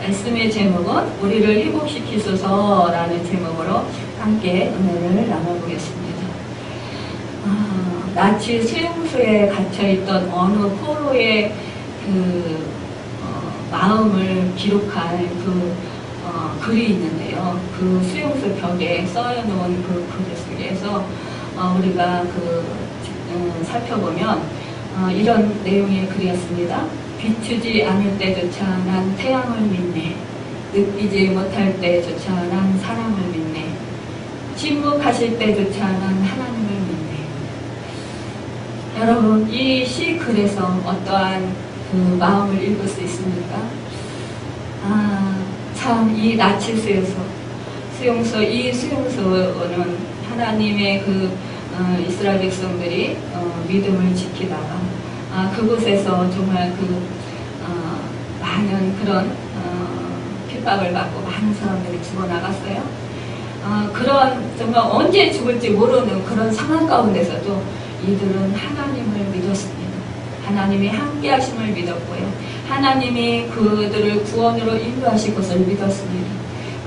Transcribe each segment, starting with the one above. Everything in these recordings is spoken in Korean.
말씀의 제목은 우리를 회복시키소서라는 제목으로 함께 은혜를 나눠보겠습니다. 나치 수용소에 갇혀있던 어느 포로의 마음을 기록한 글이 있는데요. 그 수용소 벽에 써놓은 그 글 속에서 우리가 살펴보면 이런 내용의 글이었습니다. 비추지 않을 때조차 난 태양을 믿네. 느끼지 못할 때조차 난 사랑을 믿네. 침묵하실 때조차 난 하나님을 믿네. 여러분, 이 시 글에서 어떠한 그 마음을 읽을 수 있습니까? 참, 이 나치 수용소, 이 수용소는 하나님의 이스라엘 백성들이 믿음을 지키다가 그곳에서 정말 많은 그런 핍박을 받고 많은 사람들이 죽어나갔어요. 그런 정말 언제 죽을지 모르는 그런 상황 가운데서도 이들은 하나님을 믿었습니다. 하나님이 함께 하심을 믿었고요. 하나님이 그들을 구원으로 인도하실 것을 믿었습니다.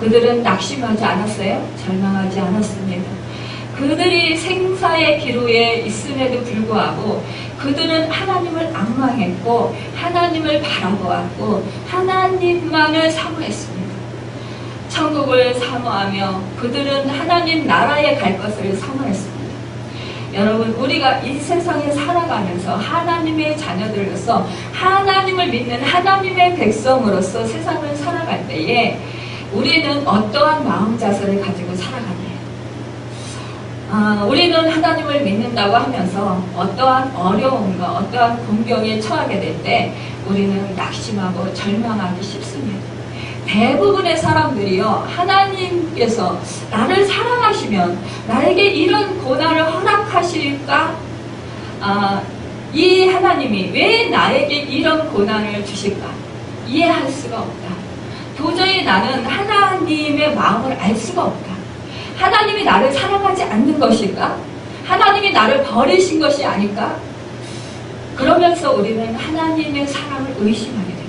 그들은 낙심하지 않았어요. 절망하지 않았습니다. 그들이 생사의 기로에 있음에도 불구하고 그들은 하나님을 앙망했고 하나님을 바라보았고 하나님만을 사모했습니다. 천국을 사모하며 그들은 하나님 나라에 갈 것을 사모했습니다. 여러분, 우리가 이 세상에 살아가면서 하나님의 자녀들로서 하나님을 믿는 하나님의 백성으로서 세상을 살아갈 때에 우리는 어떠한 마음 자세를 가지고 살아가나요? 우리는 하나님을 믿는다고 하면서 어떠한 어려움과 어떠한 공경에 처하게 될 때 우리는 낙심하고 절망하기 쉽습니다. 대부분의 사람들이요, 하나님께서 나를 사랑하시면 나에게 이런 고난을 허락하실까? 이 하나님이 왜 나에게 이런 고난을 주실까? 이해할 수가 없다. 도저히 나는 하나님의 마음을 알 수가 없다. 하나님이 나를 사랑하지 않는 것일까? 하나님이 나를 버리신 것이 아닐까? 그러면서 우리는 하나님의 사랑을 의심하게 됩니다.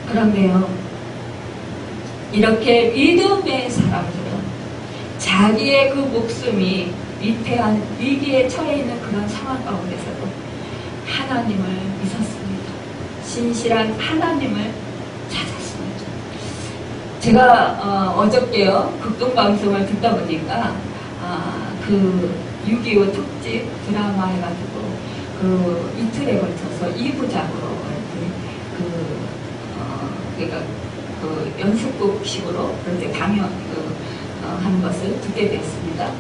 그런데요, 이렇게 믿음의 사람들은 자기의 그 목숨이 위태한 위기에 처해 있는 그런 상황 가운데서도 하나님을 믿었습니다. 신실한 하나님을 찾았습니다. 제가 어저께요, 극동방송을 듣다 보니까 6.25 특집 드라마 해가지고 이틀에 걸쳐서 2부작으로 그러니까 연습곡식으로 그렇게 하는 것을 듣게 됐습니다.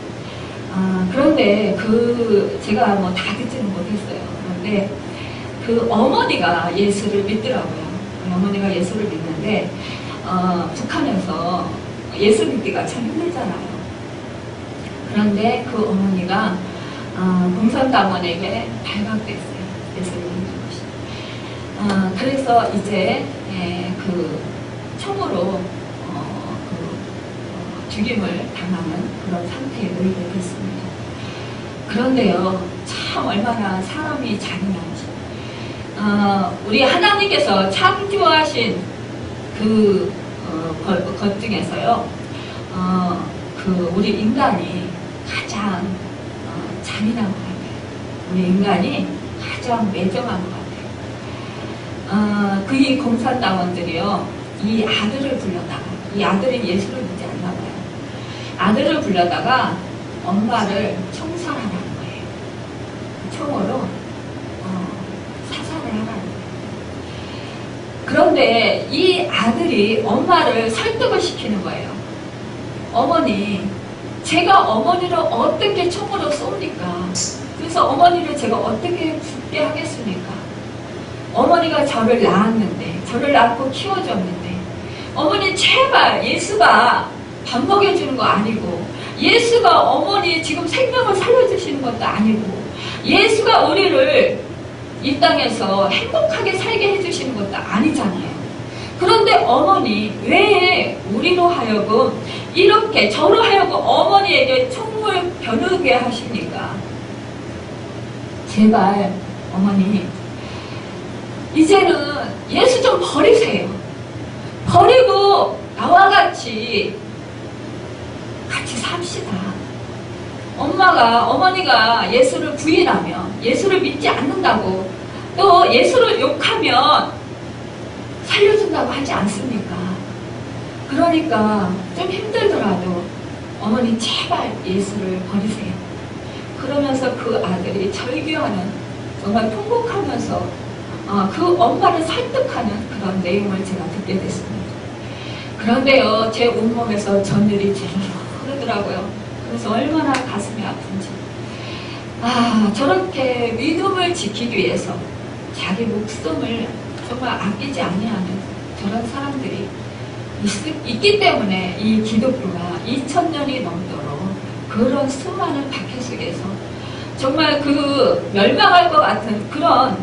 그런데 제가 다 듣지는 못했어요. 그런데 어머니가 예수를 믿더라고요. 어머니가 예수를 믿는데 북한에서 예수 믿기가 참 힘들잖아요. 그런데 어머니가 공산당원에게 발각됐어요. 예수를 믿는 것이. 그래서 이제 총으로 죽임을 당하는 그런 상태에 놓이게 됐습니다. 그런데요, 참 얼마나 사람이 잔인한지. 우리 하나님께서 창조하신 것 중에서요, 우리 인간이 가장 잔인한 것 같아요. 우리 인간이 가장 매정한 것 같아요. 이 공산당원들이요, 이 아들을 불러다가, 이 아들이 예수를 믿지 않나 봐요. 아들을 불러다가 엄마를 총살하라는 거예요. 총으로 사살을 하라는 거예요. 그런데 이 아들이 엄마를 설득을 시키는 거예요. 어머니, 제가 어머니를 어떻게 총으로 쏩니까? 그래서 어머니를 제가 어떻게 죽게 하겠습니까? 어머니가 저를 낳았는데, 저를 낳고 키워줬는데, 어머니 제발 예수가 밥 먹여주는 거 아니고, 예수가 어머니 지금 생명을 살려주시는 것도 아니고, 예수가 우리를 이 땅에서 행복하게 살게 해주시는 것도 아니잖아요. 그런데 어머니, 왜 우리로 하여금 이렇게 저로 하여금 어머니에게 총을 겨누게 하십니까? 제발 어머니, 이제는 예수 좀 버리세요. 버리고 나와 같이 삽시다. 어머니가 예수를 부인하며 예수를 믿지 않는다고 또 예수를 욕하면 살려준다고 하지 않습니까? 그러니까 좀 힘들더라도 어머니 제발 예수를 버리세요. 그러면서 그 아들이 절규하는, 정말 통곡하면서 그 엄마를 설득하는 그런 내용을 제가 듣게 됐습니다. 그런데요, 제 온몸에서 전율이 주르륵 흐르더라고요. 그래서 얼마나 가슴이 아픈지. 저렇게 믿음을 지키기 위해서 자기 목숨을 정말 아끼지 아니하는 저런 사람들이 있기 때문에 이 기독교가 2000년이 넘도록 그런 수많은 박해 속에서 정말 그 멸망할 것 같은 그런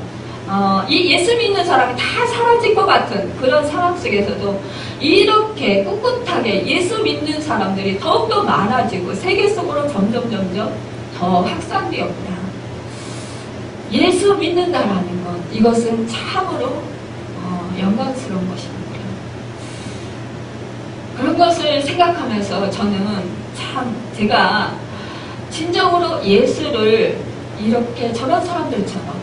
이 예수 믿는 사람이 다 사라질 것 같은 그런 상황 속에서도 이렇게 꿋꿋하게 예수 믿는 사람들이 더욱더 많아지고 세계 속으로 점점 더 확산되었구나. 예수 믿는다라는 것, 이것은 참으로 영광스러운 것입니다. 그런 것을 생각하면서 저는 참 제가 진정으로 예수를 이렇게 저런 사람들처럼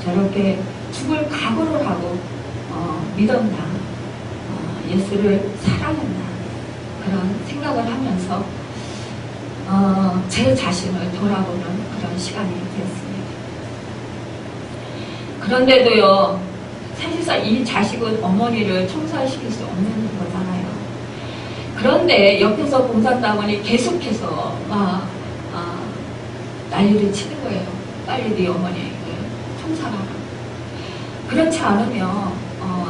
저렇게 죽을 각오를 하고 믿었나, 예수를 사랑했나, 그런 생각을 하면서 제 자신을 돌아보는 그런 시간이 되었습니다. 그런데도요, 사실상 이 자식은 어머니를 청소시킬 수 없는 거잖아요. 그런데 옆에서 공산당원이 계속해서 난리를 치는 거예요. 빨리 네 어머니 청산하라. 그렇지 않으면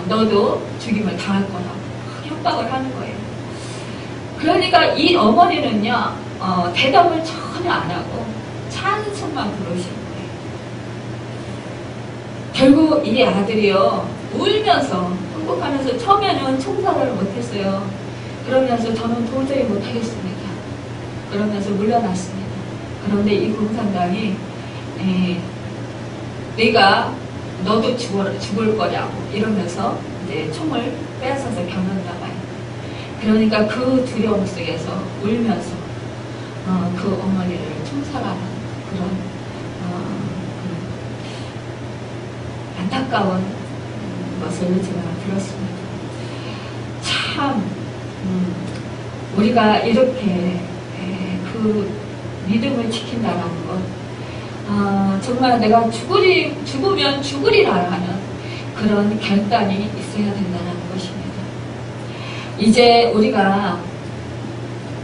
너도 죽임을 당할 거라고 협박을 하는 거예요. 그러니까 이 어머니는요, 대답을 전혀 안 하고 찬송만 부르시는 거예요. 결국 이 아들이요, 울면서 통곡하면서 처음에는 청산을 못했어요. 그러면서 저는 도저히 못하겠습니다. 그러면서 물러났습니다. 그런데 이 공산당이 너도 죽을 거냐고 이러면서 이제 총을 빼앗아서 겨눴나 봐요. 그러니까 그 두려움 속에서 울면서 그 어머니를 총살하는 그런 안타까운 것을 제가 들었습니다. 참 우리가 이렇게 그 믿음을 지킨다는 것, 정말 내가 죽으면 죽으리라 하는 그런 결단이 있어야 된다는 것입니다. 이제 우리가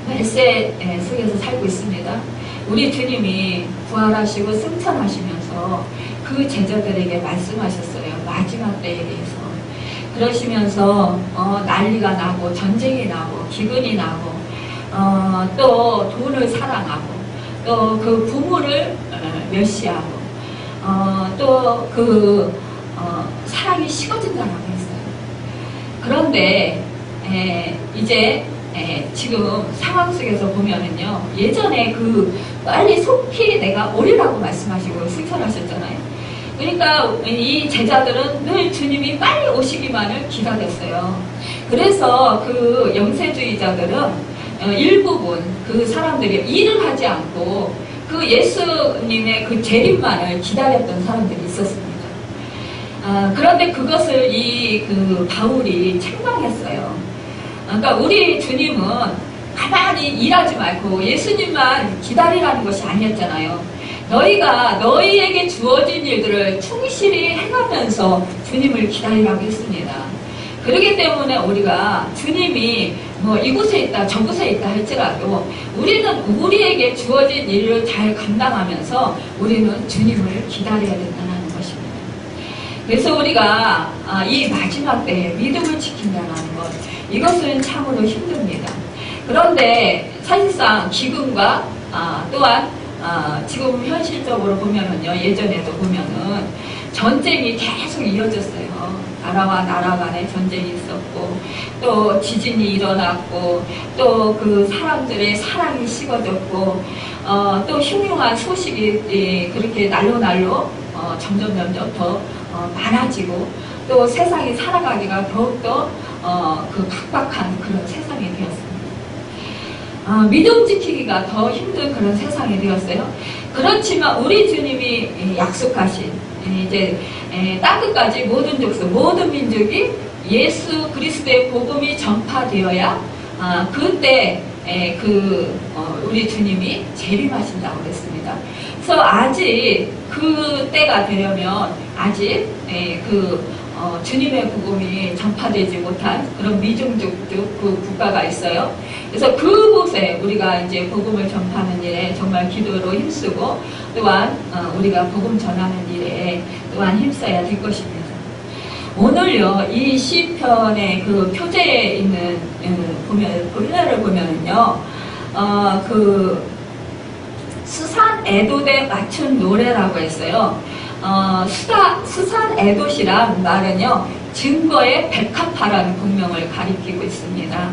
말세 속에서 살고 있습니다. 우리 주님이 부활하시고 승천하시면서 그 제자들에게 말씀하셨어요. 마지막 때에 대해서. 그러시면서 난리가 나고 전쟁이 나고 기근이 나고 또 돈을 사랑하고 또 그 부모를 멸시하고 또 그 사랑이 식어진다라고 했어요. 그런데 이제 지금 상황 속에서 보면은요, 예전에 그 빨리 속히 내가 오리라고 말씀하시고 승천하셨잖아요. 그러니까 이 제자들은 늘 주님이 빨리 오시기만을 기다렸어요. 그래서 그 영세주의자들은 일부분 그 사람들이 일을 하지 않고 그 예수님의 그 재림만을 기다렸던 사람들이 있었습니다. 그런데 그것을 그 바울이 책망했어요. 그러니까 우리 주님은 가만히 일하지 말고 예수님만 기다리라는 것이 아니었잖아요. 너희가 너희에게 주어진 일들을 충실히 행하면서 주님을 기다리라고 했습니다. 그렇기 때문에 우리가 주님이 뭐 이곳에 있다 저곳에 있다 할지라도 우리는 우리에게 주어진 일을 잘 감당하면서 우리는 주님을 기다려야 된다는 것입니다. 그래서 우리가 이 마지막 때에 믿음을 지킨다는 것, 이것은 참으로 힘듭니다. 그런데 사실상 기근과 또한 지금 현실적으로 보면은요, 예전에도 보면은 전쟁이 계속 이어졌어요. 나라와 나라 간에 전쟁이 있었고, 또 지진이 일어났고, 또 그 사람들의 사랑이 식어졌고, 또 흉흉한 소식이 그렇게 날로 점점 더 많아지고, 또 세상이 살아가기가 더욱더 그 각박한 그런 세상이 되었습니다. 믿음 지키기가 더 힘든 그런 세상이 되었어요. 그렇지만 우리 주님이 약속하신 이제 땅끝까지 모든 족속, 모든 민족이 예수 그리스도의 복음이 전파되어야 그때 우리 주님이 재림하신다고 그랬습니다. 그래서 아직 그 때가 되려면 아직 주님의 복음이 전파되지 못한 그런 미종족들 그 국가가 있어요. 그래서 그곳에 우리가 이제 복음을 전파하는 일에 정말 기도로 힘쓰고 또한 우리가 복음 전하는 일에 또한 힘써야 될 것입니다. 오늘요 이 시편의 그 표제에 있는 본문을 보면은요 수산 에돗에 맞춘 노래라고 했어요. 수산 에돗이란 말은요 증거의 백합화라는 국명을 가리키고 있습니다.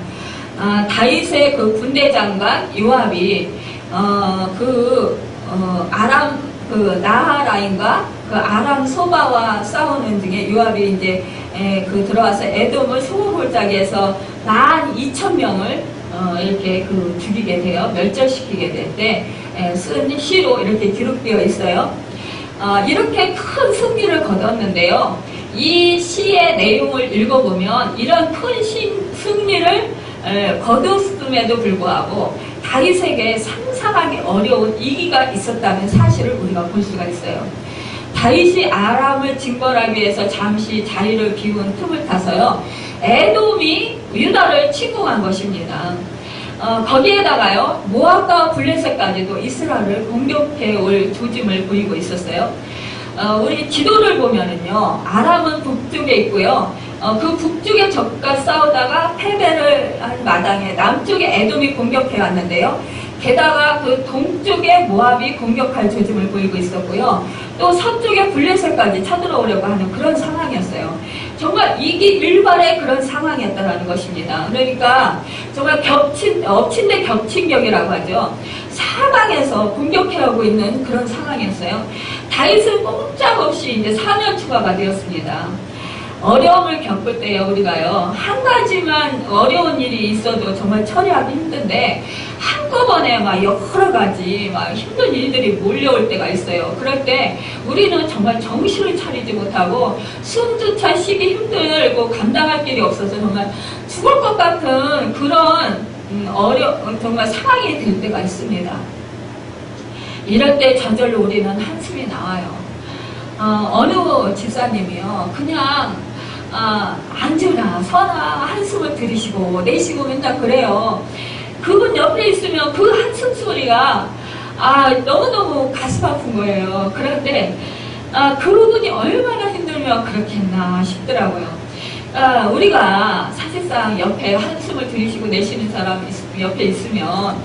다윗의 그 군대 장관 요압이 아람 나하라인과 그 아람 소바와 싸우는 중에 요압이 이제 들어와서 에돔을 소홀골짜기에서 12,000명을 이렇게 죽이게 돼요. 멸절시키게 될 때 쓴 시로 이렇게 기록되어 있어요. 이렇게 큰 승리를 거뒀는데요. 이 시의 내용을 읽어보면 이런 큰 승리를 거뒀음에도 불구하고 다윗에게 상상하기 어려운 위기가 있었다는 사실을 우리가 볼 수가 있어요. 다윗이 아람을 징벌하기 위해서 잠시 자리를 비운 틈을 타서요. 에돔이 유다를 침공한 것입니다. 거기에다가요. 모압과 블레셋까지도 이스라엘을 공격해 올 조짐을 보이고 있었어요. 우리 지도를 보면은요. 아람은 북쪽에 있고요. 그 북쪽의 적과 싸우다가 패배를 한 마당에 남쪽에 에돔이 공격해 왔는데요. 게다가 그 동쪽에 모압이 공격할 조짐을 보이고 있었고요. 또 서쪽에 블레셋까지 쳐들어오려고 하는 그런 상황이었어요. 정말 이기일발의 그런 상황이었다는 것입니다. 그러니까 정말 엎친 데 겹친 격이라고 하죠. 사방에서 공격해오고 있는 그런 상황이었어요. 다윗은 꼼짝없이 이제 4년 추가가 되었습니다. 어려움을 겪을 때요, 우리가요, 한 가지만 어려운 일이 있어도 정말 처리하기 힘든데, 한꺼번에 막 여러 가지 막 힘든 일들이 몰려올 때가 있어요. 그럴 때 우리는 정말 정신을 차리지 못하고 숨조차 쉬기 힘들고 감당할 길이 없어서 정말 죽을 것 같은 그런 정말 상황이 될 때가 있습니다. 이럴 때 저절로 우리는 한숨이 나와요. 어느 집사님이요, 그냥 앉으나 서나 한숨을 들이쉬고 내쉬고 맨날 그래요. 그분 옆에 있으면 그 한숨 소리가 너무너무 가슴 아픈 거예요. 그런데 그분이 얼마나 힘들면 그렇게 했나 싶더라고요. 우리가 사실상 옆에 한숨을 들이쉬고 내쉬는 사람이 옆에 있으면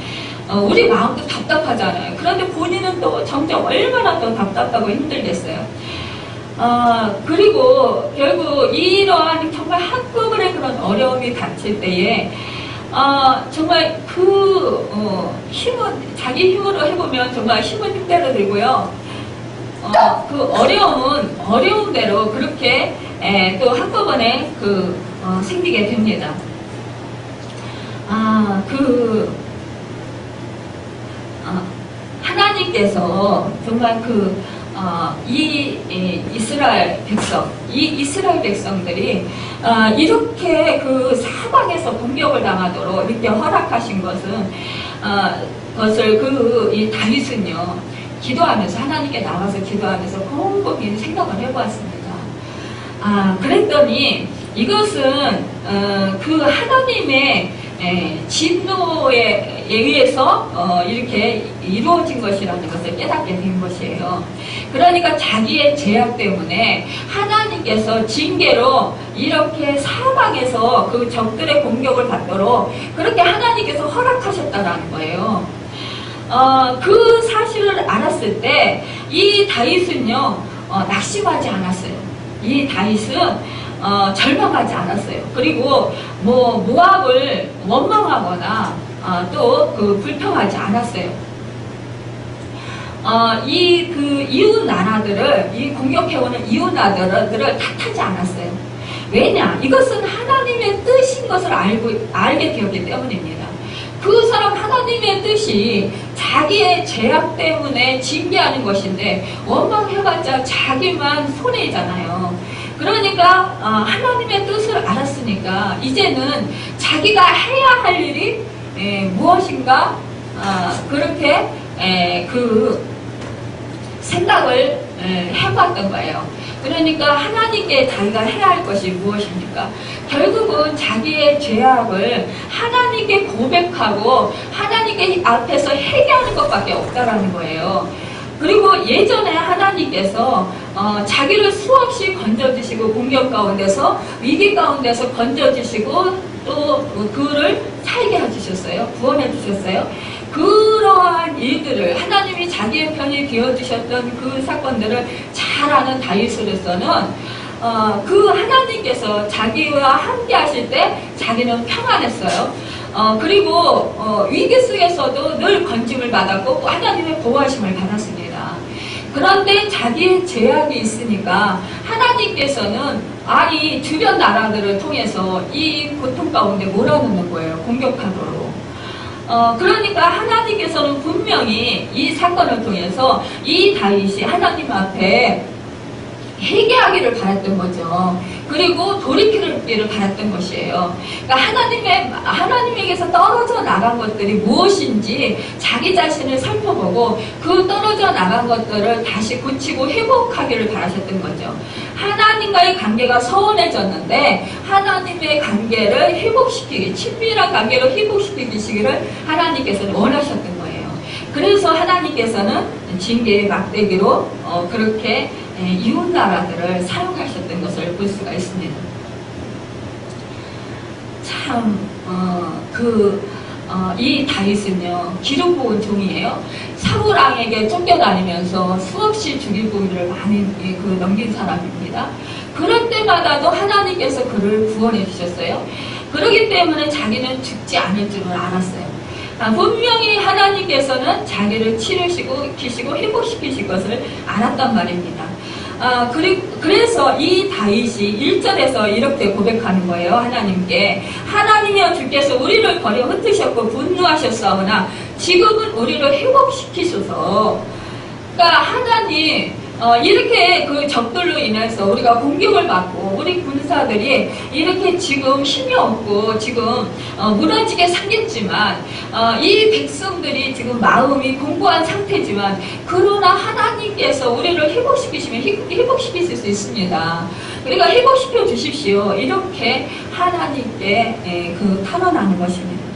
우리 마음도 답답하잖아요. 그런데 본인은 또 정작 얼마나 또 답답하고 힘들겠어요. 그리고 결국 이러한 정말 한꺼번에 그런 어려움이 닥칠 때에 정말 자기 힘으로 해보면 정말 힘은 힘대로 들고요. 그 어려움은 어려움대로 그렇게 또 한꺼번에 생기게 됩니다. 하나님께서 정말 이 이스라엘 백성들이 이렇게 그 사방에서 공격을 당하도록 이렇게 허락하신 것을 이 다윗은요, 기도하면서 하나님께 나와서 기도하면서 곰곰이 생각을 해보았습니다. 그랬더니 이것은 그 하나님의 진노에 의해서 이렇게 이루어진 것이라는 것을 깨닫게 된 것이에요. 그러니까 자기의 죄악 때문에 하나님께서 징계로 이렇게 사방에서 그 적들의 공격을 받도록 그렇게 하나님께서 허락하셨다라는 거예요. 그 사실을 알았을 때 이 다윗은요, 낙심하지 않았어요. 이 다윗은 절망하지 않았어요. 그리고 모압을 원망하거나 또 불평하지 않았어요. 이웃 나라들을, 이 공격해오는 이웃 나라들을 탓하지 않았어요. 왜냐? 이것은 하나님의 뜻인 것을 알게 되었기 때문입니다. 그 사람 하나님의 뜻이 자기의 죄악 때문에 징계하는 것인데 원망해봤자 자기만 손해잖아요. 그러니까 하나님의 뜻을 알았으니까 이제는 자기가 해야 할 일이 무엇인가 그렇게 그 생각을 해봤던 거예요. 그러니까 하나님께 자기가 해야 할 것이 무엇입니까? 결국은 자기의 죄악을 하나님께 고백하고 하나님께 앞에서 회개하는 것밖에 없다라는 거예요. 그리고 예전에 하나님께서 자기를 수없이 건져주시고 공격 가운데서 위기 가운데서 건져주시고 또 그를 살게 해주셨어요. 구원해 주셨어요. 그러한 일들을 하나님이 자기의 편이 되어주셨던 그 사건들을 잘 아는 다윗으로서는 그 하나님께서 자기와 함께 하실 때 자기는 평안했어요. 그리고 위기 속에서도 늘 건짐을 받았고 또 하나님의 보호하심을 받았습니다. 그런데 자기의 죄악이 있으니까 하나님께서는 아니 주변 나라들을 통해서 이 고통 가운데 몰아넣는 거예요. 공격하도록. 그러니까 하나님께서는 분명히 이 사건을 통해서 이 다윗이 하나님 앞에 회개하기를 바랐던 거죠. 그리고 돌이키기를 바랐던 것이에요. 그러니까 하나님에게서 떨어져 나간 것들이 무엇인지 자기 자신을 살펴보고 그 떨어져 나간 것들을 다시 고치고 회복하기를 바라셨던 거죠. 하나님과의 관계가 서운해졌는데 하나님의 관계를 회복시키기, 친밀한 관계로 회복시키시기를 하나님께서는 원하셨던 거예요. 그래서 하나님께서는 징계의 막대기로 그렇게 이웃 나라들을 사용하셨던 것을 볼 수가 있습니다. 참, 이 다윗은요, 기록 보은 종이에요. 사울왕에게 쫓겨다니면서 수없이 죽이고 일을 많이 넘긴 사람입니다. 그럴 때마다도 하나님께서 그를 구원해 주셨어요. 그렇기 때문에 자기는 죽지 않을 줄을 알았어요. 분명히 하나님께서는 자기를 치르시고 회복시키실 것을 알았단 말입니다. 그래서 이 다윗이 1절에서 이렇게 고백하는 거예요. 하나님께 하나님이여 주께서 우리를 버려 흩으셨고 분노하셨사오나 지금은 우리를 회복시키소서. 그러니까 하나님 이렇게 그 적들로 인해서 우리가 공격을 받고 우리 군사들이 이렇게 지금 힘이 없고 지금 무너지게 생겼지만 이 백성들이 지금 마음이 공고한 상태지만 그러나 하나님께서 우리를 회복시키시면 회복시키실 수 있습니다. 그러니까 회복시켜 주십시오. 이렇게 하나님께 탄원하는 것입니다.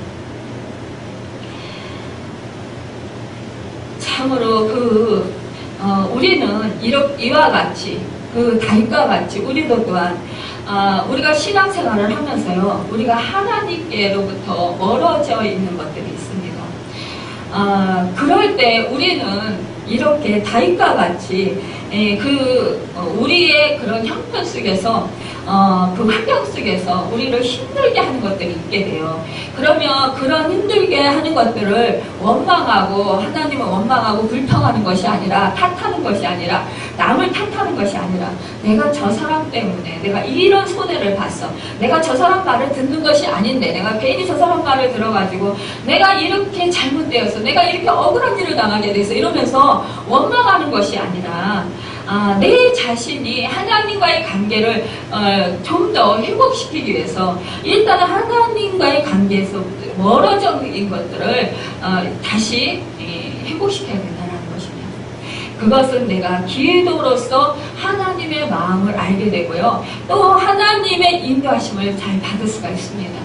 참으로 우리는 이와 같이 다윗과 같이 우리도 또한 우리가 신앙생활을 하면서요, 우리가 하나님께로부터 멀어져 있는 것들이 있습니다. 그럴 때 우리는 이렇게 다윗과 같이 우리의 그런 형편 속에서 그 환경 속에서 우리를 힘들게 하는 것들이 있게 돼요. 그러면 그런 힘들게 하는 것들을 원망하고 하나님을 원망하고 불평하는 것이 아니라 탓하는 것이 아니라 남을 탓하는 것이 아니라 내가 저 사람 때문에 내가 이런 손해를 봤어. 내가 저 사람 말을 듣는 것이 아닌데 내가 괜히 저 사람 말을 들어가지고 내가 이렇게 잘못되어서 내가 이렇게 억울한 일을 당하게 돼서 이러면서 원망하는 것이 아니라 내 자신이 하나님과의 관계를 좀 더 회복시키기 위해서 일단은 하나님과의 관계에서 멀어져 있는 것들을 다시 회복시켜야 된다는 것입니다. 그것은 내가 기도로서 하나님의 마음을 알게 되고요. 또 하나님의 인도하심을 잘 받을 수가 있습니다.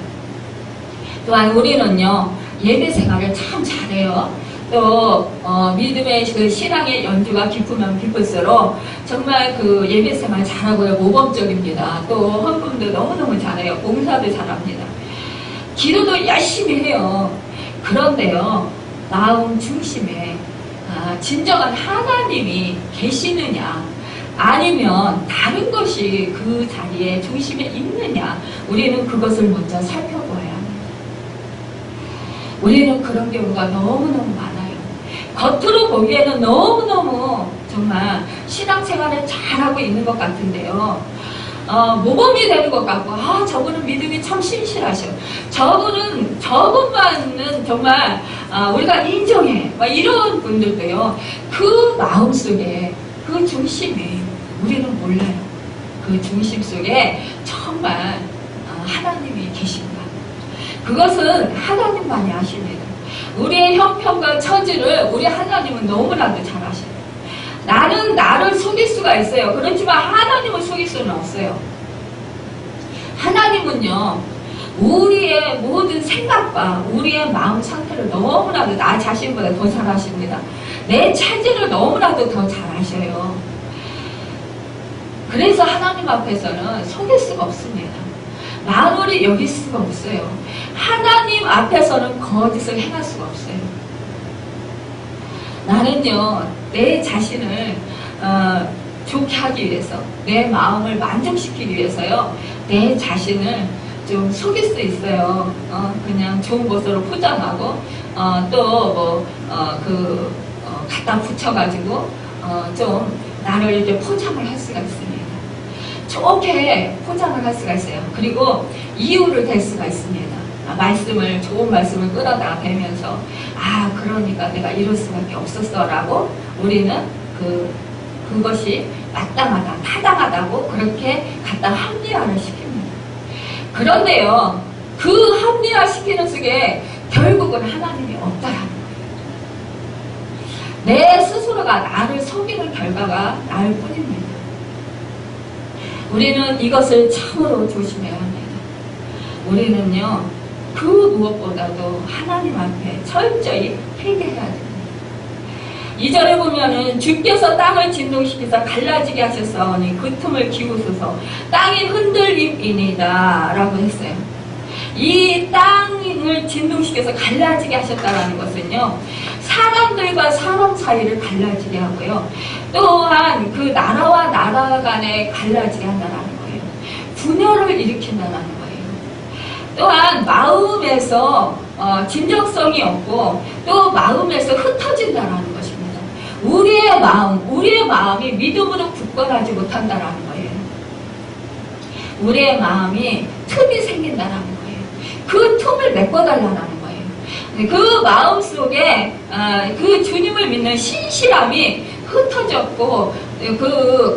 또한 우리는요, 예배 생활을 참 잘해요. 또 믿음의 그 신앙의 연주가 깊으면 깊을수록 정말 그 예배생활 잘하고요. 모범적입니다. 또 헌금도 너무너무 잘해요. 봉사도 잘합니다. 기도도 열심히 해요. 그런데요, 마음 중심에 진정한 하나님이 계시느냐 아니면 다른 것이 그 자리에 중심에 있느냐, 우리는 그것을 먼저 살펴보아야 합니다. 우리는 그런 경우가 너무너무 많아요. 겉으로 보기에는 너무너무 정말 신앙생활을 잘하고 있는 것 같은데요. 모범이 되는 것 같고, 저분은 믿음이 참 신실하셔. 저분만은 정말, 우리가 인정해. 막 이런 분들도요, 그 마음 속에, 그 중심이, 우리는 몰라요. 그 중심 속에 정말, 하나님이 계십니다. 그것은 하나님만이 아십니다. 우리의 형편과 처지를 우리 하나님은 너무나도 잘 아셔요. 나는 나를 속일 수가 있어요. 그렇지만 하나님을 속일 수는 없어요. 하나님은요, 우리의 모든 생각과 우리의 마음 상태를 너무나도 나 자신보다 더 잘 아십니다. 내 체질을 너무나도 더 잘 아셔요. 그래서 하나님 앞에서는 속일 수가 없습니다. 만월이 여길 수가 없어요. 하나님 앞에서는 거짓을 행할 수가 없어요. 나는요, 내 자신을 좋게 하기 위해서, 내 마음을 만족시키기 위해서요, 내 자신을 좀 속일 수 있어요. 그냥 좋은 것으로 포장하고, 갖다 붙여가지고, 좀 나를 이렇게 포장을 할 수가 있습니다. 좋게 포장을 할 수가 있어요. 그리고 이유를 댈 수가 있습니다. 좋은 말씀을 끌어다 대면서, 그러니까 내가 이럴 수밖에 없었어 라고 우리는 그것이 마땅하다, 타당하다고 그렇게 갖다 합리화를 시킵니다. 그런데요, 그 합리화 시키는 속에 결국은 하나님이 없다라는 거예요. 내 스스로가 나를 속이는 결과가 나을 뿐입니다. 우리는 이것을 참으로 조심해야 합니다. 우리는요, 그 무엇보다도 하나님 앞에 철저히 회개해야 됩니다. 2절에 보면은 주께서 땅을 진동시키사 갈라지게 하셨사오니 그 틈을 기우소서 땅이 흔들림이니이다 라고 했어요. 이 땅을 진동시켜서 갈라지게 하셨다라는 것은요, 사람들과 사람 사이를 갈라지게 하고요, 또한 그 나라와 나라 간에 갈라지게 한다라는 거예요. 분열을 일으킨다라는 거예요. 또한 마음에서 진정성이 없고 또 마음에서 흩어진다라는 것입니다. 우리의 마음이 믿음으로 굳건하지 못한다라는 거예요. 우리의 마음이 틈이 생긴다라는 거예요. 그 틈을 메꿔달라는 거예요. 그 마음 속에 그 주님을 믿는 신실함이 흩어졌고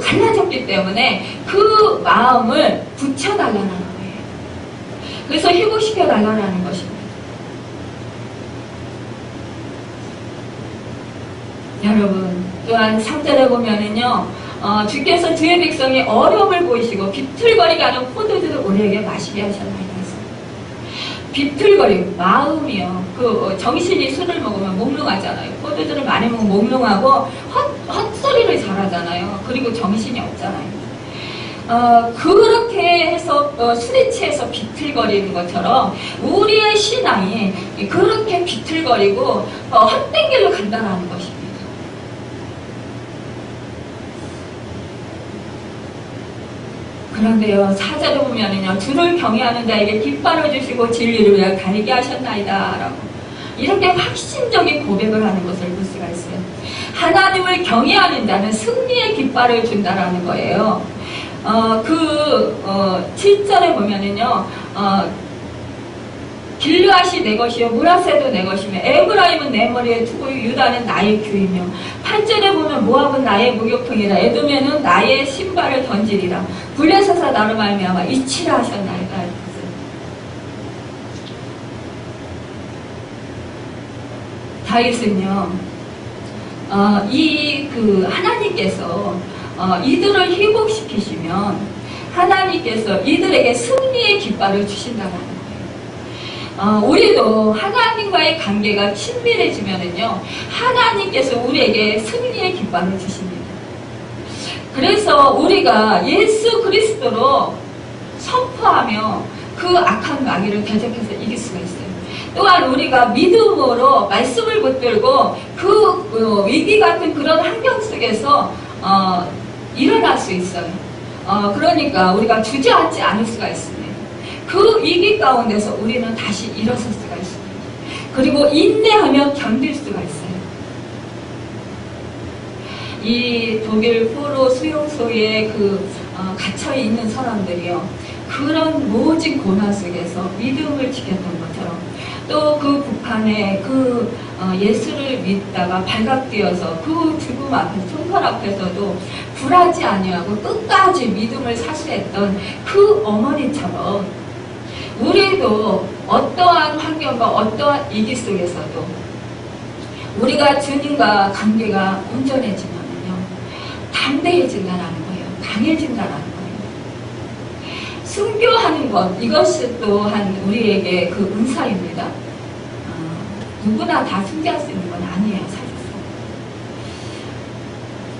갈라졌기 때문에 그 마음을 붙여달라는 거예요. 그래서 회복시켜 달라는 것입니다. 여러분, 또한 3절에 보면은요, 주께서 주의 백성이 어려움을 보이시고 비틀거리게 하는 포도주를 우리에게 마시게 하셨나이다. 비틀거리고, 마음이요. 정신이 술을 먹으면 몽롱하잖아요. 포도주를 많이 먹으면 몽롱하고 헛소리를 잘하잖아요. 그리고 정신이 없잖아요. 그렇게 해서 술에 취해서 비틀거리는 것처럼 우리의 신앙이 그렇게 비틀거리고 헛된 길로 간다는 것입니다. 그런데요, 4절에 보면은요, 주를 경외하는 자에게 깃발을 주시고 진리를 위하여 달리게 하셨나이다 라고 이렇게 확신적인 고백을 하는 것을 볼 수가 있어요. 하나님을 경외하는 자는 승리의 깃발을 준다라는 거예요. 7절에 보면은요, 길르앗이 내 것이요 므낫세도 내 것이며 에브라임은 내 머리에 두고 유다는 나의 규이며 8절에 보면 모압은 나의 목욕통이라 에돔에는 나의 신발을 던지리라 블레셋아 나로 말미암아 이치라 하셨나이다. 다윗은요, 하나님께서 이들을 회복시키시면 하나님께서 이들에게 승리의 깃발을 주신다는 거예요. 우리도 하나님과의 관계가 친밀해지면은요, 하나님께서 우리에게 승리의 깃발을 주십니다. 그래서 우리가 예수 그리스도로 선포하며 그 악한 마귀를 대적해서 이길 수가 있어요. 또한 우리가 믿음으로 말씀을 붙들고 위기 같은 그런 환경 속에서 일어날 수 있어요. 그러니까 우리가 주저앉지 않을 수가 있습니다. 그 위기 가운데서 우리는 다시 일어설 수가 있습니다. 그리고 인내하며 견딜 수가 있어요. 이 독일 포로 수용소의 갇혀 있는 사람들이요. 그런 모진 고난 속에서 믿음을 지켰던 것처럼 또 그 북한의 그 예수를 믿다가 발각되어서 그 죽음 앞에서 총살 앞에서도 불하지 아니하고 끝까지 믿음을 사수했던 그 어머니처럼 우리도 어떠한 환경과 어떠한 위기 속에서도 우리가 주님과 관계가 온전해지면요 담대해진다는 거예요. 강해진다는 거예요. 순교하는 것, 이것이 또한 우리에게 그 은사입니다. 누구나 다 순교할 수 있는 건 아니에요, 사실상.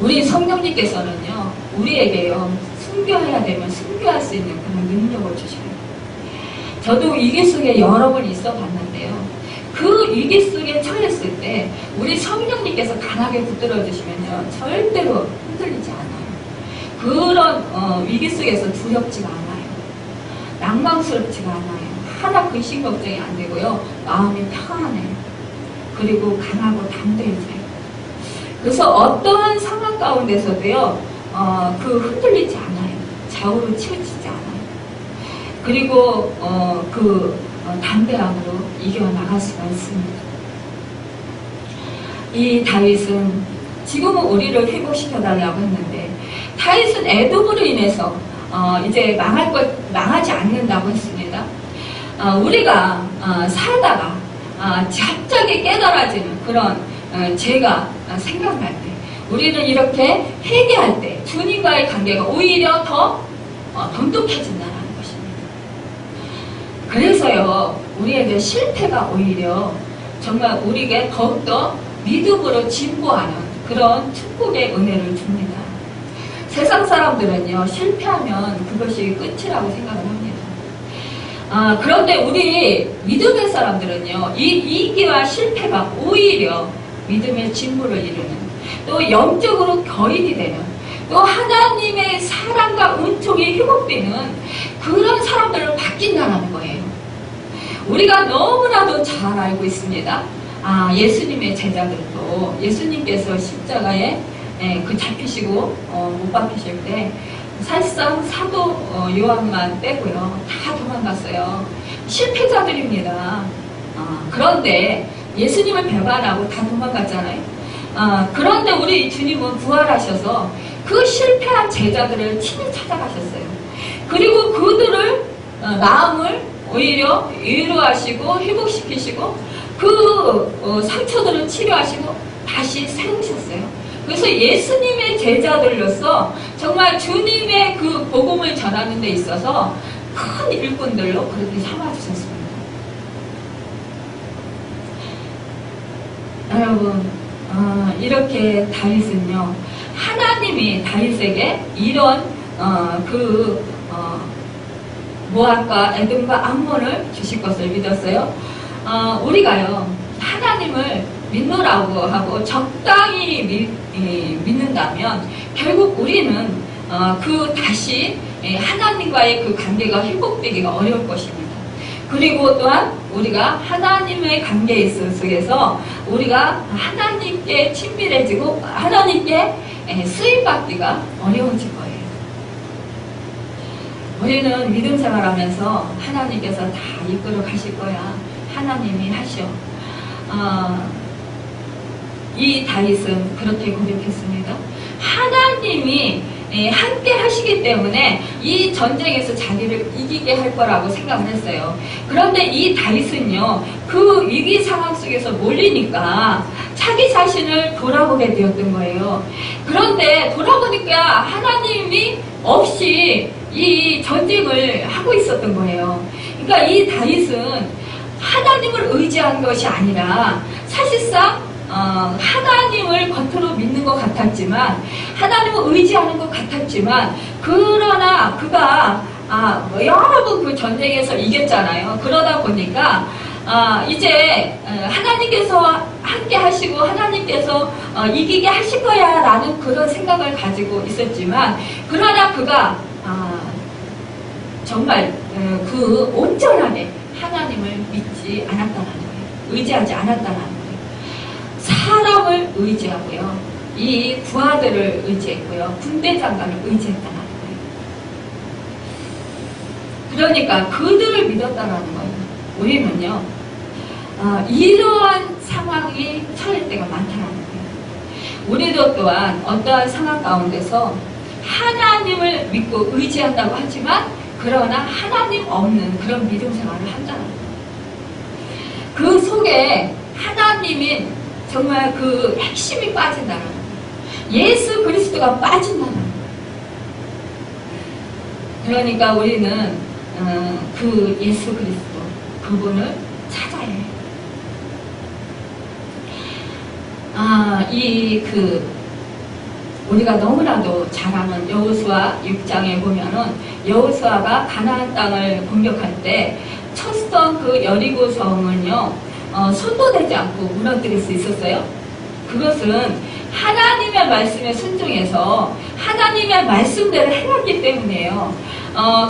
우리 성령님께서는요, 우리에게요, 순교해야 되면 순교할 수 있는 그런 능력을 주셔요. 저도 위기 속에 여러 번 있어 봤는데요. 그 위기 속에 처했을 때, 우리 성령님께서 강하게 붙들어 주시면요, 절대로 흔들리지 않아요. 그런 위기 속에서 두렵지가 않아요. 낭망스럽지가 않아요. 하나 근심 걱정이 안 되고요. 마음이 평안해요. 그리고 강하고 담대해져요. 그래서 어떠한 상황 가운데서도요, 흔들리지 않아요. 좌우로 치우치지 않아요. 그리고 담대함으로 이겨나갈 수가 있습니다. 이 다윗은 지금은 우리를 회복시켜달라고 했는데 다윗은 에돔으로 인해서 이제 망하지 않는다고 했습니다. 우리가 살다가 갑자기 깨달아지는 그런 죄가 생각날 때 우리는 이렇게 회개할 때 주님과의 관계가 오히려 더 돈독해진다는 것입니다. 그래서요 우리에게 실패가 오히려 정말 우리에게 더욱더 믿음으로 진보하는 그런 축복의 은혜를 줍니다. 세상 사람들은요 실패하면 그것이 끝이라고 생각을 합니다. 그런데 우리 믿음의 사람들은요 이 위기와 실패가 오히려 믿음의 진보를 이루는 또 영적으로 거인이 되는 또 하나님의 사랑과 은총이 회복되는 그런 사람들로 바뀐다는 거예요. 우리가 너무나도 잘 알고 있습니다. 예수님의 제자들도 예수님께서 십자가에 잡히시고 못 박히실 때 사실상 사도 요한만 빼고요 다 도망갔어요. 실패자들입니다. 그런데 예수님을 배반하고 다 도망갔잖아요. 그런데 우리 주님은 부활하셔서 그 실패한 제자들을 친히 찾아가셨어요. 그리고 그들을 마음을 오히려 위로하시고 회복시키시고 그 상처들을 치료하시고 다시 세우셨어요. 그래서 예수님의 제자들로서 정말 주님의 그 복음을 전하는 데 있어서 큰 일꾼들로 그렇게 삼아주셨습니다. 여러분 이렇게 다윗은요 하나님이 다윗에게 이런 모압과 에돔과 암몬을 주실 것을 믿었어요. 우리가요 하나님을 믿노라고 하고 적당히 믿는다면 결국 우리는 다시 하나님과의 그 관계가 회복되기가 어려울 것입니다. 그리고 또한 우리가 하나님의 관계 속에서 우리가 하나님께 친밀해지고 하나님께 쓰임받기가 어려워질 거예요. 우리는 믿음 생활하면서 하나님께서 다 이끌어 가실 거야. 하나님이 하셔. 이 다윗은 그렇게 고백했습니다. 하나님이 함께 하시기 때문에 이 전쟁에서 자기를 이기게 할 거라고 생각을 했어요. 그런데 이 다윗은요 그 위기 상황 속에서 몰리니까 자기 자신을 돌아보게 되었던 거예요. 그런데 돌아보니까 하나님이 없이 이 전쟁을 하고 있었던 거예요. 그러니까 이 다윗은 하나님을 의지한 것이 아니라 사실상 하나님을 겉으로 믿는 것 같았지만 하나님을 의지하는 것 같았지만 그러나 그가 여러 번 그 전쟁에서 이겼잖아요. 그러다 보니까 이제 하나님께서 함께 하시고 하나님께서 이기게 하실 거야 라는 그런 생각을 가지고 있었지만 그러나 그가 정말 그 온전하게 하나님을 믿지 않았다는 거예요. 의지하지 않았다는 거예요. 사람을 의지하고요. 이 부하들을 의지했고요. 군대 장관을 의지했다는 거예요. 그러니까 그들을 믿었다라는 거예요. 우리는요, 이러한 상황이 처할 때가 많다는 거예요. 우리도 또한 어떠한 상황 가운데서 하나님을 믿고 의지한다고 하지만 그러나 하나님 없는 그런 믿음 생활을 한다는 거예요. 그 속에 하나님이 정말 그 핵심이 빠진다는 거예요. 예수 그리스도가 빠진다는 거예요. 그러니까 우리는 그 예수 그리스도 그분을 찾아야 해요. 우리가 너무나도 잘 아는 여호수아 6장에 보면은 여호수아가 가나안 땅을 공격할 때 쳤던 그 여리고 성은요, 손도 대지 않고 무너뜨릴 수 있었어요. 그것은 하나님의 말씀에 순종해서 하나님의 말씀대로 행했기 때문이에요.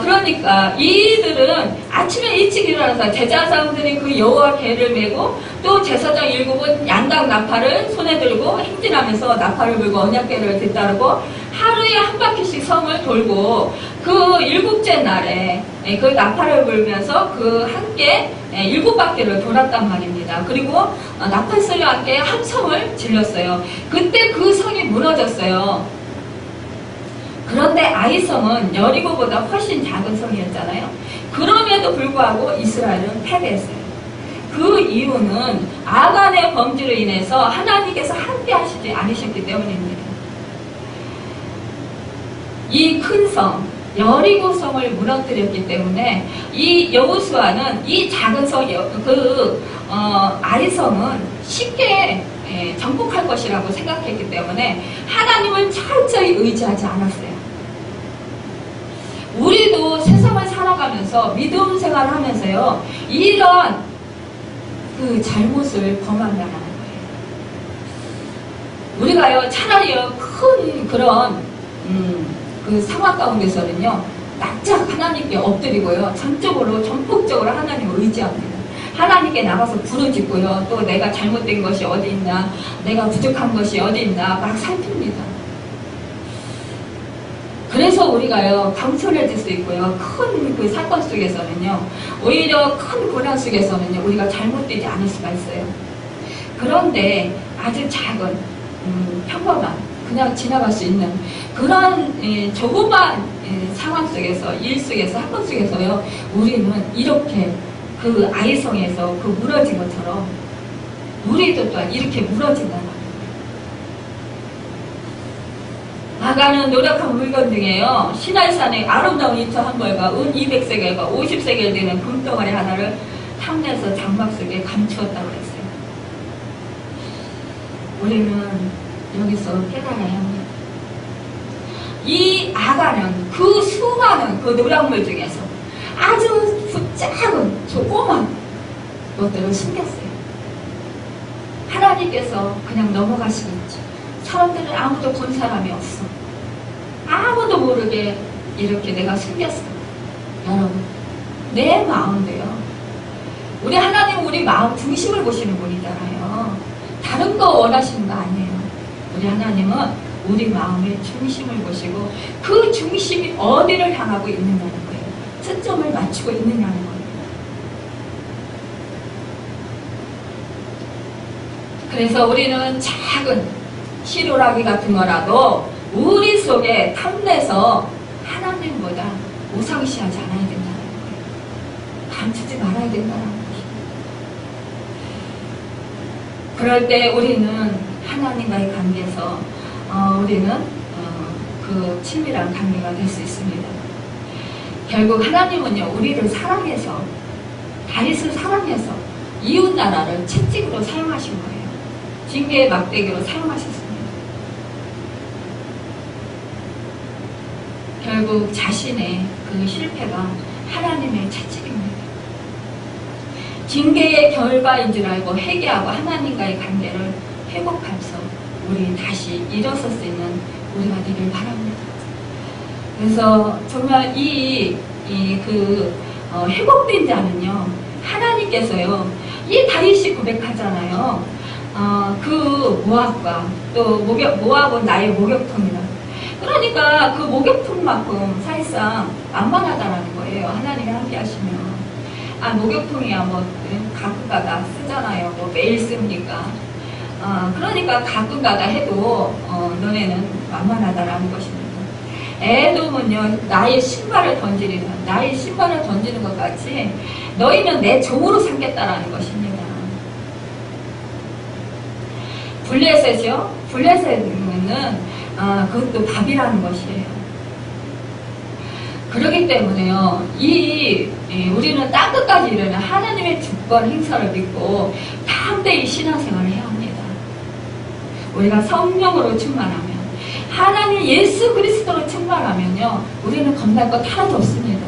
그러니까 이들은 아침에 일찍 일어나서 제사장들이 그 여호와 궤를 메고 또 제사장 7은 양당 나팔을 손에 들고 행진하면서 나팔을 불고 언약궤를 뒤따르고 하루에 한 바퀴씩 성을 돌고 그 7째 날에 그 나팔을 불면서 그 함께 7바퀴를 돌았단 말입니다. 그리고 나팔 소리와 함께 함성을 질렀어요. 그때 그 성이 무너졌어요. 그런데 아이성은 여리고보다 훨씬 작은 성이었잖아요. 그럼에도 불구하고 이스라엘은 패배했어요. 그 이유는 아간의 범죄로 인해서 하나님께서 함께 하시지 않으셨기 때문입니다. 이 큰 성, 여리고 성을 무너뜨렸기 때문에 이 여호수아는 이 작은 성, 아이성은 쉽게 정복할 것이라고 생각했기 때문에 하나님을 철저히 의지하지 않았어요. 우리도 세상을 살아가면서 믿음 생활을 하면서요, 이런 그 잘못을 범한다는 거예요. 우리가요, 차라리요, 큰 그런 그 상황 가운데서는요, 납작 하나님께 엎드리고요, 전적으로 전폭적으로 하나님을 의지합니다. 하나님께 나가서 부르짖고요, 또 내가 잘못된 것이 어디 있나, 내가 부족한 것이 어디 있나 막 살핍니다. 그래서 우리가요, 경솔해질 수 있고요, 큰 그 사건 속에서는요, 오히려 큰 고난 속에서는요, 우리가 잘못되지 않을 수가 있어요. 그런데 아주 작은 평범한 그냥 지나갈 수 있는 그런 조그만 상황 속에서, 일 속에서, 사건 속에서요, 우리는 이렇게 그 아이성에서 그 무너진 것처럼 우리도 또한 이렇게 무너진다는 거예요. 아간은 노력한 물건 중에요, 시나이산의 아름다운 이처 한 벌과 은 200세겔과 50세겔 되는 금덩어리 하나를 탐내서 장막 속에 감추었다고 그랬어요. 우리는 여기서 깨달아야 합니다. 이 아간은 그 수많은 그 노력물 중에서 아주 작은 조그만 것들을 숨겼어요. 하나님께서 그냥 넘어가시겠지. 사람들은 아무도 본 사람이 없어. 아무도 모르게 이렇게 내가 숨겼어. 여러분, 내 마음도요, 우리 하나님은 우리 마음 중심을 보시는 분이잖아요. 다른 거 원하시는 거 아니에요. 우리 하나님은 우리 마음의 중심을 보시고 그 중심이 어디를 향하고 있느냐는 거예요. 초점을 맞추고 있느냐는 거예요. 그래서 우리는 작은 시로라기 같은 거라도 우리 속에 탐내서 하나님보다 우상시하지 않아야 된다는 거예요. 감추지 말아야 된다는 거예요. 그럴 때 우리는 하나님과의 관계에서 우리는 그 친밀한 관계가 될 수 있습니다. 결국 하나님은요, 우리를 사랑해서, 다윗을 사랑해서 이웃 나라를 채찍으로 사용하신 거예요. 징계의 막대기로 사용하셨습니다. 결국 자신의 그 실패가 하나님의 채찍입니다. 징계의 결과인 줄 알고 회개하고 하나님과의 관계를 회복하면서 우리 다시 일어설 수 있는 우리가 되길 바랍니다. 그래서 정말 회복된 자는요, 하나님께서요, 이 다윗이 고백하잖아요. 그 모압과 또 모압은 나의 목욕통이다. 그러니까 그 목욕통만큼 사실상 만만하다라는 거예요. 하나님이 함께 하시면. 목욕통이야 뭐 가끔가다 쓰잖아요. 뭐 매일 씁니까? 그러니까 가끔가다 해도 너네는 만만하다라는 것입니다. 에돔은요 나의 신발을 던지리라. 나의 신발을 던지는 것 같이 너희는 내 종으로 삼겠다라는 것입니다. 블레셋이요? 블레셋은 그것도 밥이라는 것이에요. 그렇기 때문에요, 우리는 땅끝까지 이르는 하나님의 주권 행사를 믿고 담대히 신앙생활을 해야 합니다. 우리가 성령으로 충만하면, 하나님 예수 그리스도로 충만하면요, 우리는 겁날 것 하나도 없습니다.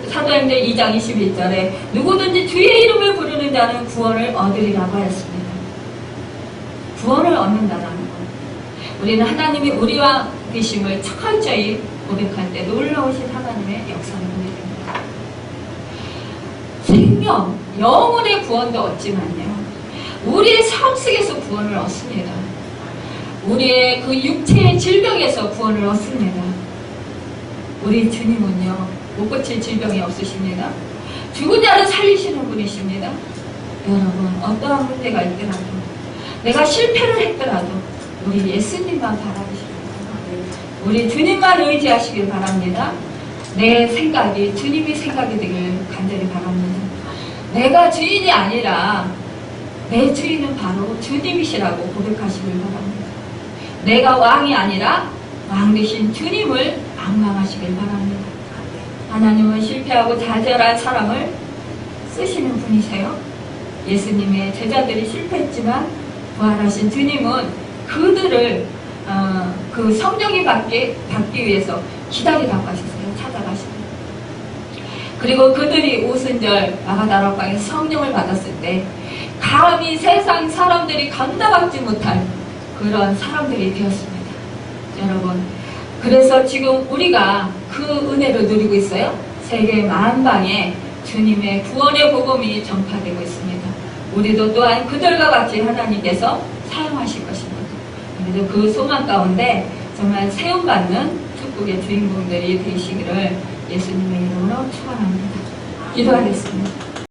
사도행전 2장 21절에 누구든지 주의 이름을 부르는 자는 구원을 얻으리라고 하였습니다. 구원을 얻는다라는 것. 우리는 하나님이 우리와 계심을 철저히 고백할 때 놀라우신 하나님의 역사를 보게 됩니다. 생명, 영혼의 구원도 얻지만요, 우리의 삶 속에서 구원을 얻습니다. 우리의 그 육체의 질병에서 구원을 얻습니다. 우리 주님은요, 못 고칠 질병이 없으십니다. 죽은 자를 살리시는 분이십니다. 여러분, 어떠한 문제가 있더라도, 내가 실패를 했더라도 우리 예수님만 바라보십니다. 우리 주님만 의지하시길 바랍니다. 내 생각이 주님의 생각이 되길 간절히 바랍니다. 내가 주인이 아니라 내 주인은 바로 주님이시라고 고백하시길 바랍니다. 내가 왕이 아니라 왕 되신 주님을 앙망하시길 바랍니다. 하나님은 실패하고 좌절한 사람을 쓰시는 분이세요. 예수님의 제자들이 실패했지만 부활하신 주님은 그들을 그 성령이 받기 위해서 기다리라고 하셨어요. 찾아가시고. 그리고 그들이 오순절 마가다락방에서 성령을 받았을 때 감히 세상 사람들이 감당하지 못할 그런 사람들이 되었습니다. 여러분, 그래서 지금 우리가 그 은혜를 누리고 있어요. 세계 만방에 주님의 구원의 복음이 전파되고 있습니다. 우리도 또한 그들과 같이 하나님께서 사용하실 것입니다. 그래서 그 소망 가운데 정말 세움받는 축복의 주인공들이 되시기를 예수님의 이름으로 축원합니다. 기도하겠습니다.